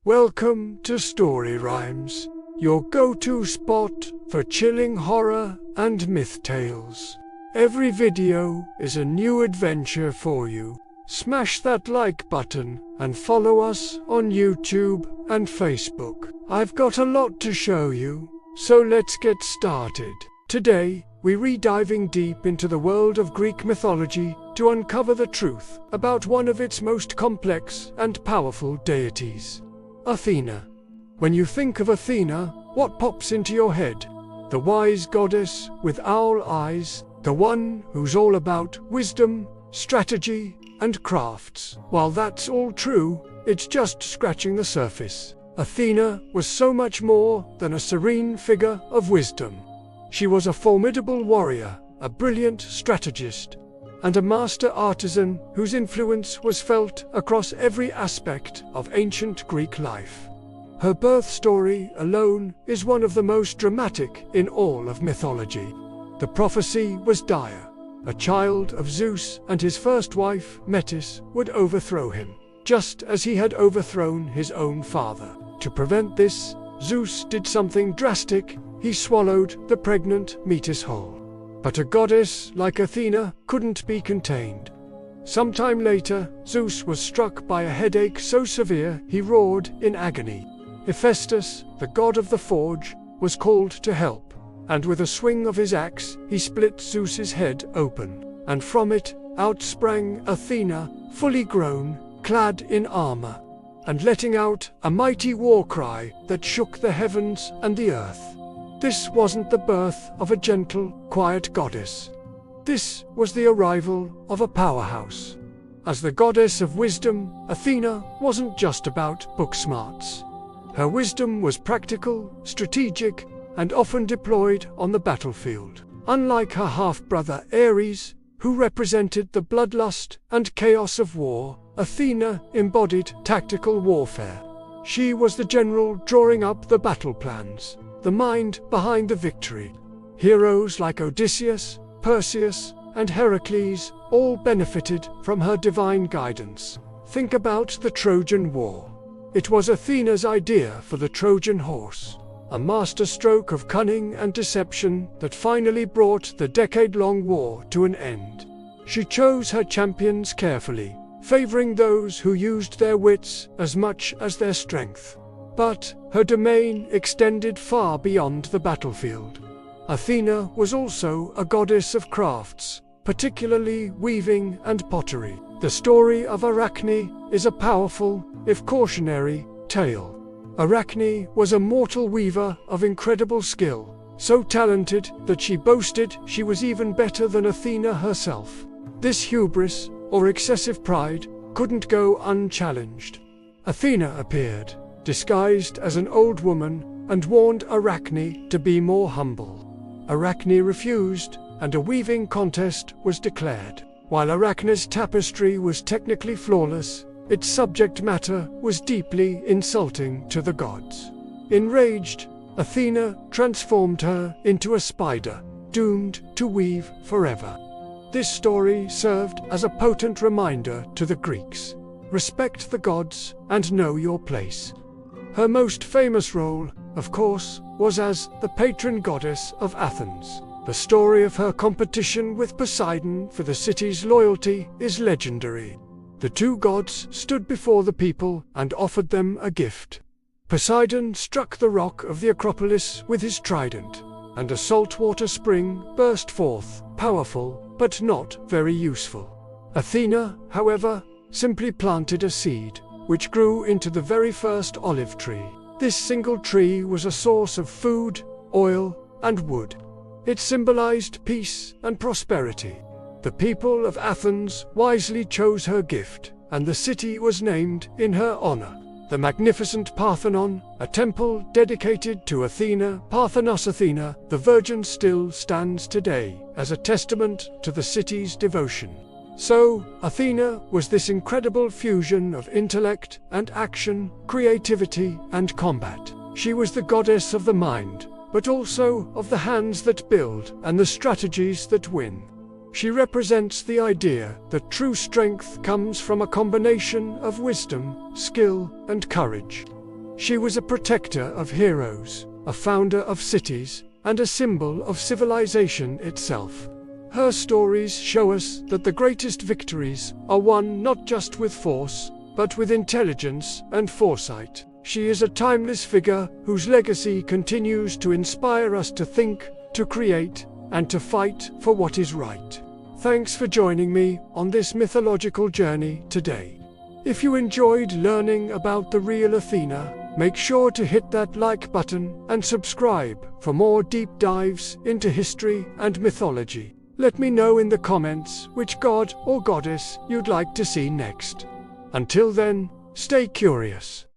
Welcome to Story Rhymes, your go-to spot for chilling horror and myth tales. Every video is a new adventure for you. Smash that like button and follow us on YouTube and Facebook. I've got a lot to show you, so let's get started. Today, we're diving deep into the world of Greek mythology to uncover the truth about one of its most complex and powerful deities, Athena. When you think of Athena, what pops into your head? The wise goddess with owl eyes, the one who's all about wisdom, strategy, and crafts. While that's all true, it's just scratching the surface. Athena was so much more than a serene figure of wisdom. She was a formidable warrior, a brilliant strategist, and a master artisan whose influence was felt across every aspect of ancient Greek life. Her birth story alone is one of the most dramatic in all of mythology. The prophecy was dire. A child of Zeus and his first wife, Metis, would overthrow him, just as he had overthrown his own father. To prevent this, Zeus did something drastic. He swallowed the pregnant Metis whole. But a goddess like Athena couldn't be contained. Sometime later, Zeus was struck by a headache so severe he roared in agony. Hephaestus, the god of the forge, was called to help, and with a swing of his axe, he split Zeus's head open, and from it out sprang Athena, fully grown, clad in armor, and letting out a mighty war cry that shook the heavens and the earth. This wasn't the birth of a gentle, quiet goddess. This was the arrival of a powerhouse. As the goddess of wisdom, Athena wasn't just about book smarts. Her wisdom was practical, strategic, and often deployed on the battlefield. Unlike her half-brother Ares, who represented the bloodlust and chaos of war, Athena embodied tactical warfare. She was the general drawing up the battle plans, the mind behind the victory. Heroes like Odysseus, Perseus, and Heracles all benefited from her divine guidance. Think about the Trojan War. It was Athena's idea for the Trojan horse, a masterstroke of cunning and deception that finally brought the decade-long war to an end. She chose her champions carefully, favoring those who used their wits as much as their strength. But her domain extended far beyond the battlefield. Athena was also a goddess of crafts, particularly weaving and pottery. The story of Arachne is a powerful, if cautionary, tale. Arachne was a mortal weaver of incredible skill, so talented that she boasted she was even better than Athena herself. This hubris, or excessive pride, couldn't go unchallenged. Athena appeared, disguised as an old woman, and warned Arachne to be more humble. Arachne refused, and a weaving contest was declared. While Arachne's tapestry was technically flawless, its subject matter was deeply insulting to the gods. Enraged, Athena transformed her into a spider, doomed to weave forever. This story served as a potent reminder to the Greeks: respect the gods and know your place. Her most famous role, of course, was as the patron goddess of Athens. The story of her competition with Poseidon for the city's loyalty is legendary. The two gods stood before the people and offered them a gift. Poseidon struck the rock of the Acropolis with his trident, and a saltwater spring burst forth, powerful, but not very useful. Athena, however, simply planted a seed, which grew into the very first olive tree. This single tree was a source of food, oil, and wood. It symbolized peace and prosperity. The people of Athens wisely chose her gift, and the city was named in her honor. The magnificent Parthenon, a temple dedicated to Athena, Parthenos Athena, the Virgin, still stands today as a testament to the city's devotion. So, Athena was this incredible fusion of intellect and action, creativity and combat. She was the goddess of the mind, but also of the hands that build and the strategies that win. She represents the idea that true strength comes from a combination of wisdom, skill, and courage. She was a protector of heroes, a founder of cities, and a symbol of civilization itself. Her stories show us that the greatest victories are won not just with force, but with intelligence and foresight. She is a timeless figure whose legacy continues to inspire us to think, to create, and to fight for what is right. Thanks for joining me on this mythological journey today. If you enjoyed learning about the real Athena, make sure to hit that like button and subscribe for more deep dives into history and mythology. Let me know in the comments which god or goddess you'd like to see next. Until then, stay curious.